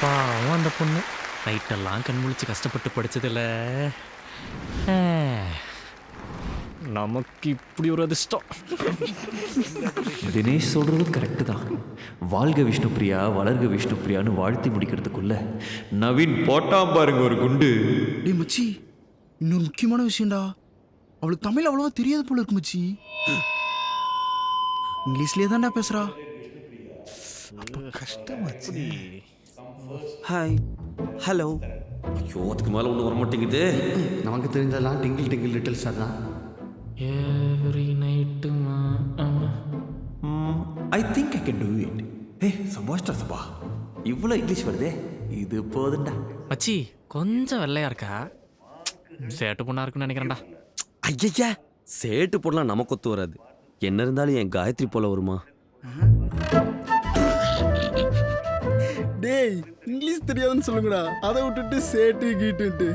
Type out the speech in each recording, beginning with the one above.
பாவம் அந்த பொண்ணு நைட்டெல்லாம் கண் முழிச்சு கஷ்டப்பட்டு படிச்சதில்ல. நமக்கு இப்படி ஒரு அதிர்ஷ்டம். தினேஷ் சொல்கிறது கரெக்டு தான். வாழ்க விஷ்ணுபிரியா வளர்க விஷ்ணுபிரியான்னு வாழ்த்தி முடிக்கிறதுக்குள்ள நவீன் போட்டாம் பாருங்க ஒரு குண்டு. டேய் மச்சி, இன்னொரு முக்கியமான விஷயம்டா. அவளுக்கு தமிழ் அவ்வளவா தெரியாது போல இருக்கு மச்சி. இங்கிலீஷ்லயே தான்டா பேசுறா. அப்ப கஷ்டமாச்சு. Hi hello. ஐயோ அதுக்கு மேலே ஒன்றும் வர மாட்டேங்குது. நமக்கு தெரிஞ்சதெல்லாம் டிங்கிள் டிங்கிள் லிட்டில் ஸ்டார் தான். Every night I think I can do it. ஏ சபாஷ்டா சபா, இவ்வளோ இங்கிலீஷ் வருதே, இது போதுண்டா. மச்சி கொஞ்சம் வெள்ளையா இருக்கா, சேட்டு பொண்ணா இருக்குன்னு நினைக்கிறேன்டா. ஐயா சேட்டு போடலாம் நமக்கு ஒத்து வராது. என்ன இருந்தாலும் என் காயத்ரி போல வருமா? டேய் இங்கிலீஷ் தெரியாதுன்னு சொல்லுங்கடா, அதை விட்டுட்டு சேட்டு கீட்டுன்ட்டு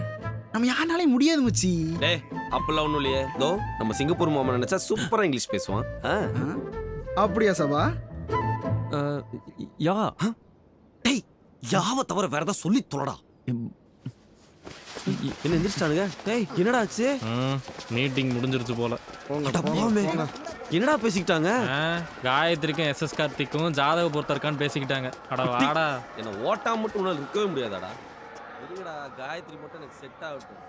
நம்ம யாருனாலே முடியாது மச்சி. டேய் அப்பெல்லாம் ஒன்றும் இல்லையே. தோ நம்ம சிங்கப்பூர் மாமா நினைச்சா சூப்பராக இங்கிலீஷ் பேசுவான். அப்படியா சபா? யா டேய் யாவை தவிர வேற ஏதாவது சொல்லி தொலைடா. என்ன எந்திரிச்சிட்டானுங்க? டேய் என்னடா ஆச்சு? மீட்டிங் முடிஞ்சிருச்சு போல. அட பாவமே. என்னடா பேசிக்கிட்டாங்க? காயத்ரிக்கும் எஸ்எஸ் கார்த்திக்கும் ஜாதக பொறுத்த இருக்கான்னு பேசிக்கிட்டாங்க. அட வாடா. என்ன ஓட்டாம மட்டும் உன்னால இருக்கவே முடியாதாடா. இருங்கடா காயத்ரி மட்டும் எனக்கு செட் ஆகட்டும்.